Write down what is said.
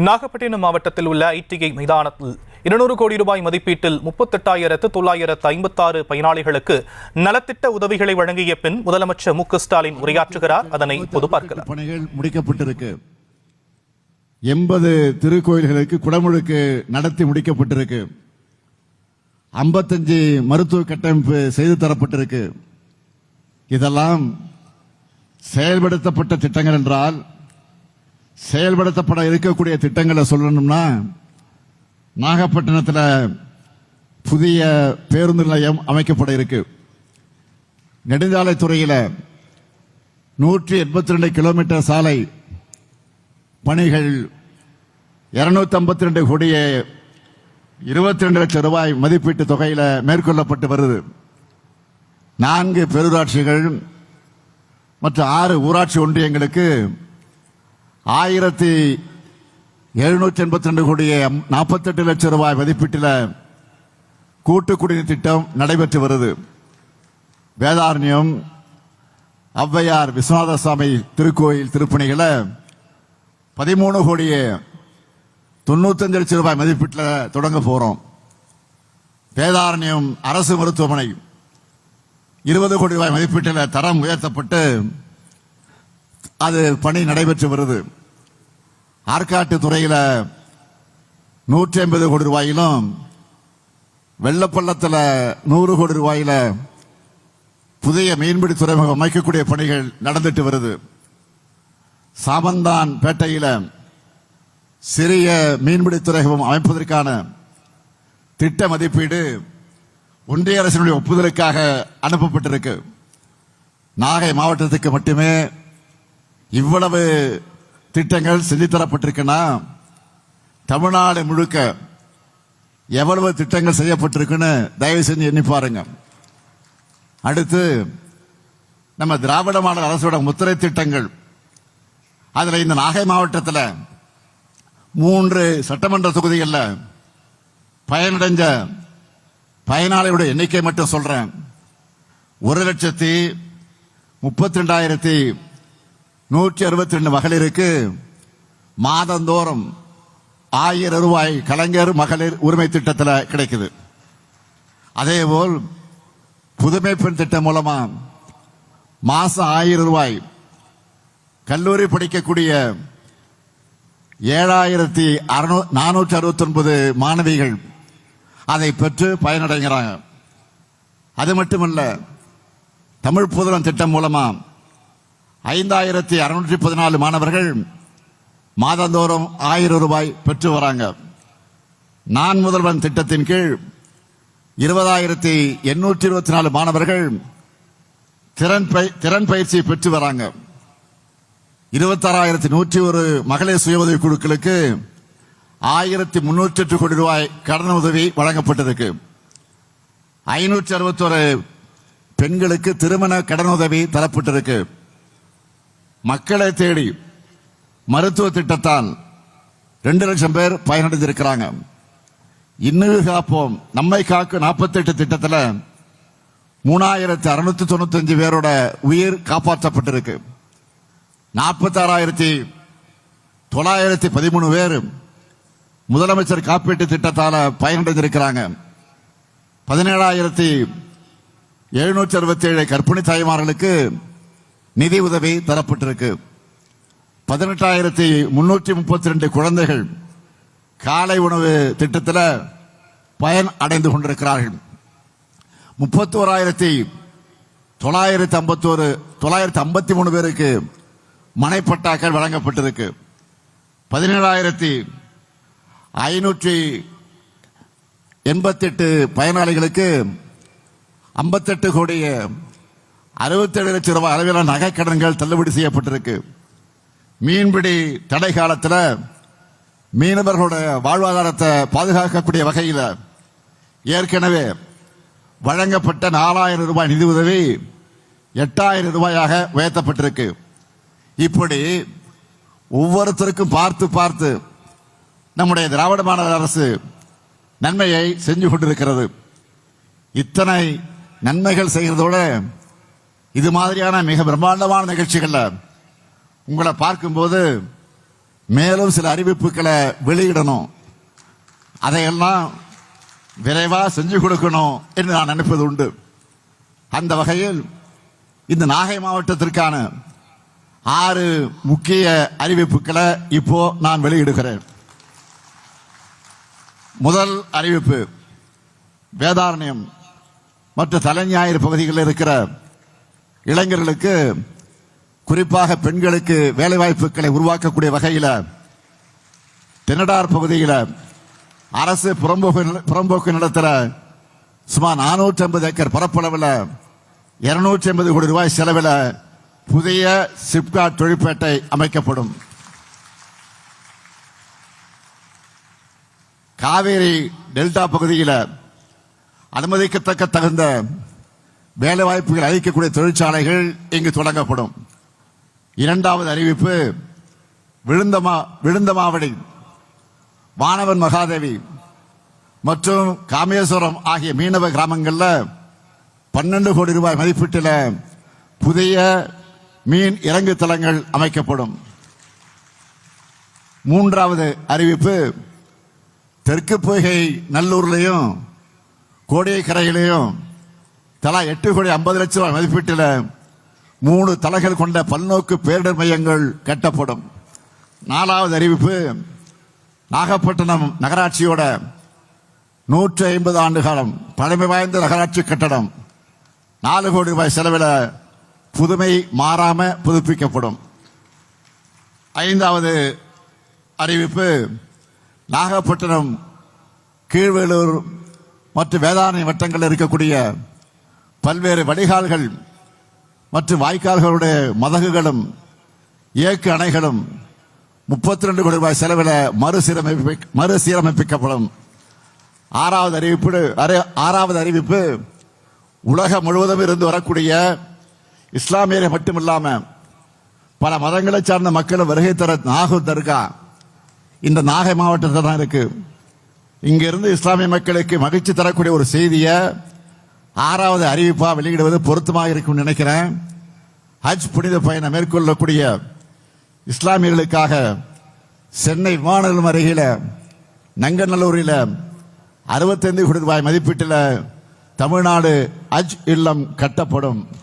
நாகப்பட்டினம் மாவட்டத்தில் உள்ள ஐடிஐ மைதானத்தில் 200 கோடி ரூபாய் மதிப்பீட்டில் 38,956 பயனாளிகளுக்கு நலத்திட்ட உதவிகளை வழங்கிய பின் முதலமைச்சர் மு க ஸ்டாலின் உரையாற்றுகிறார். அதனை இப்போது பார்க்கலாம். பணிகள் முடிக்கப்பட்டிருக்கு. 80 திருக்கோயில்களுக்கு குடமுழுக்கு நடத்தி முடிக்கப்பட்டிருக்கு. 55 மருத்துவ கட்டமைப்பு செய்து தரப்பட்டிருக்கு. இதெல்லாம் செயல்படுத்தப்பட்ட திட்டங்கள் என்றால், செயல்படுத்தப்பட இருக்கக்கூடிய திட்டங்களை சொல்லணும்னா, நாகப்பட்டினத்தில் புதிய பேருந்து நிலையம் அமைக்கப்பட இருக்கு. நெடுஞ்சாலைத்துறையில் 182 கிலோமீட்டர் சாலை பணிகள் 252 கோடியே 22 லட்சம் ரூபாய் மதிப்பீட்டு தொகையில் மேற்கொள்ளப்பட்டு வருது. 4 பேரூராட்சிகள் மற்றும் 6 ஊராட்சி ஒன்றியங்களுக்கு 1782 கோடியே 48 லட்சம் ரூபாய் மதிப்பீட்டில் கூட்டு குடிநீர் திட்டம் நடைபெற்று வருது. வேதாரண்யம் ஔவையார் விஸ்வநாத சுவாமி திருக்கோயில் திருப்பணிகளை 13 கோடியே 95 லட்சம் ரூபாய் மதிப்பீட்டில் தொடங்க போறோம். வேதாரண்யம் அரசு மருத்துவமனை 20 கோடி ரூபாய் மதிப்பீட்டில் தரம் உயர்த்தப்பட்டு அது பணி நடைபெற்று வருது. ஆற்காட்டு துறையில் 150 கோடி ரூபாயிலும், வெள்ளப்பள்ளத்தில் 100 கோடி ரூபாயில புதிய மீன்பிடி துறைமுகம் அமைக்கக்கூடிய பணிகள் நடந்துட்டு வருது. சாமந்தான் பேட்டையில் சிறிய மீன்பிடி துறைமுகம் அமைப்பதற்கான திட்ட மதிப்பீடு ஒன்றிய அரசினுடைய ஒப்புதலுக்காக அனுப்பப்பட்டிருக்கு. நாகை மாவட்டத்துக்கு மட்டுமே இவ்வளவு திட்டங்கள் செஞ்சுத்தரப்பட்டிருக்குன்னா, தமிழ்நாடு முழுக்க எவ்வளவு திட்டங்கள் செய்யப்பட்டிருக்குன்னு தயவு செஞ்சு எண்ணி பாருங்க. அடுத்து நம்ம திராவிட மாடல் அரசோட முத்திரை திட்டங்கள், அதுல இந்த நாகை மாவட்டத்தில் 3 சட்டமன்ற தொகுதிகளில் பயனடைஞ்ச பயனாளிகளுடைய எண்ணிக்கை மட்டும் சொல்றேன். 1,32,162 மகளிருக்கு மாதந்தோறும் 1000 ரூபாய் கலைஞர் மகளிர் உரிமை திட்டத்தில் கிடைக்குது. அதேபோல் புதுமை பெண் திட்டம் மூலமா மாசம் 1000 ரூபாய் கல்லூரி படிக்கக்கூடிய 7,469 மாணவிகள் அதை பெற்று பயனடைகிறாங்க. அது மட்டுமல்ல, தமிழ் புதல்வன் திட்டம் மூலமா 5,614 மாணவர்கள் மாதந்தோறும் 1000 ரூபாய் பெற்று வராங்க. நான் முதல்வன் திட்டத்தின் கீழ் 20,824 மாணவர்கள் திறன் பயிற்சி பெற்று வராங்க. 26,101 மகளிர் சுய உதவி குழுக்களுக்கு 1,308 கோடி ரூபாய் கடன் உதவி வழங்கப்பட்டிருக்கு. 561 பெண்களுக்கு திருமண கடன் உதவி தரப்பட்டிருக்கு. மக்களை தேடி மருத்துவ திட்டத்தால் 2 லட்சம் பேர் பயனடைந்திருக்கிறாங்க. இன்னுயிர் காப்போம் நம்மை காக்கும் 48 திட்டத்தில் 3,695 பேரோட உயிர் காப்பாற்றப்பட்டிருக்கு. 46,913 பேர் முதலமைச்சர் காப்பீட்டு திட்டத்தால பயனடைந்திருக்கிறாங்க. 17,767 கர்ப்பிணி தாய்மார்களுக்கு நிதி உதவி தரப்பட்டிருக்கு. 18,332 குழந்தைகள் காலை உணவு திட்டத்தில் பயன் அடைந்து கொண்டிருக்கிறார்கள். 31,953 பேருக்கு மனைப்பட்டாக்கள் வழங்கப்பட்டிருக்கு. 17,588 பயனாளிகளுக்கு 58 கோடியே 67 லட்சம் ரூபாய் அளவிலான நகைக்கடன்கள் தள்ளுபடி செய்யப்பட்டிருக்கு. மீன்பிடி தடை காலத்தில் மீனவர்களோட வாழ்வாதாரத்தை பாதுகாக்கக்கூடிய வகையில் ஏற்கனவே வழங்கப்பட்ட 4,000 ரூபாய் நிதி உதவி 8,000 ரூபாயாக உயர்த்தப்பட்டிருக்கு. இப்படி ஒவ்வொருத்தருக்கும் பார்த்து பார்த்து நம்முடைய திராவிட மாடல் அரசு நன்மையை செஞ்சு கொண்டிருக்கிறது. இத்தனை நன்மைகள் செய்கிறதோட இது மாதிரியான மிக பிரம்மாண்டமான நிகழ்ச்சிகள்ல உங்களை பார்க்கும்போது மேலும் சில அறிவிப்புகளை வெளியிடணும். அதையெல்லாம் விரைவா செஞ்சு கொடுக்கணும் என்று நான் நினைப்பது உண்டு. அந்த வகையில் இந்த நாகை மாவட்டத்திற்கான 6 முக்கிய அறிவிப்புகளை இப்போ நான் வெளியிடுகிறேன். முதல் அறிவிப்பு, வேதாரண்யம் மற்றும் தலைஞாயிறு பகுதிகளில் இருக்கிற இளைஞர்களுக்கு, குறிப்பாக பெண்களுக்கு வேலைவாய்ப்புகளை உருவாக்கக்கூடிய வகையில் தென்னடார் பகுதியில் அரசு புறம்போக்கு நிலத்தில் சுமார் 450 ஏக்கர் பரப்பளவில் 280 கோடி ரூபாய் செலவில் புதிய சிப்காட் தொழிற்பேட்டை அமைக்கப்படும். காவேரி டெல்டா பகுதியில் அனுமதிக்கத்தக்க தகுந்த வேலைவாய்ப்புகள் அளிக்கக்கூடிய தொழிற்சாலைகள் இங்கு தொடங்கப்படும். இரண்டாவது அறிவிப்பு, விழுந்தமாவடி, வானவன் மகாதேவி மற்றும் காமேஸ்வரம் ஆகிய மீனவ கிராமங்களில் 12 கோடி ரூபாய் மதிப்பீட்டில் புதிய மீன் இறங்கு தளங்கள் அமைக்கப்படும். மூன்றாவது அறிவிப்பு, தெற்கு பொய்கை நல்லூர்லையும் கோடியக்கரையிலையும் தலா 8 கோடி 50 லட்சம் ரூபாய் மதிப்பீட்டில் 3 தளங்கள் கொண்ட பல்நோக்கு பேரிடர் மையங்கள் கட்டப்படும். நாலாவது அறிவிப்பு, நாகப்பட்டினம் நகராட்சியோட 150 ஆண்டு காலம் பழமை வாய்ந்த நகராட்சி கட்டடம் 4 கோடி ரூபாய் செலவில் புதுமை மாறாம புதுப்பிக்கப்படும். ஐந்தாவது அறிவிப்பு, நாகப்பட்டினம், கீழ்வேலூர் மற்றும் வேதாரண்யம் வட்டங்களில் இருக்கக்கூடிய பல்வேறு வடிகால்கள் மற்றும் வாய்க்கால்களுடைய மதகுகளும் ஏக்கு அணைகளும் 32 கோடி ரூபாய் செலவில் மறுசீரமைப்பிக்கப்படும். ஆறாவது அறிவிப்பு, உலகம் முழுவதும் இருந்து வரக்கூடிய இஸ்லாமியரை மட்டுமில்லாம பல மதங்களை சார்ந்த மக்கள் வருகை தர நாகூர் தர்கா இந்த நாகை மாவட்டத்தில் தான் இருக்கு. இங்கிருந்து இஸ்லாமிய மக்களுக்கு மகிழ்ச்சி தரக்கூடிய ஒரு செய்தியை 6வது அறிவிப்பா வெளியிடுவது பொருத்தமாக இருக்கும் நினைக்கிறேன். ஹஜ் புனித பயணம் மேற்கொள்ளக்கூடிய இஸ்லாமியர்களுக்காக சென்னை விமான நிலையம் அருகில நங்கநல்லூரில் 65 கோடி ரூபாய் மதிப்பீட்டில் தமிழ்நாடு ஹஜ் இல்லம் கட்டப்படும்.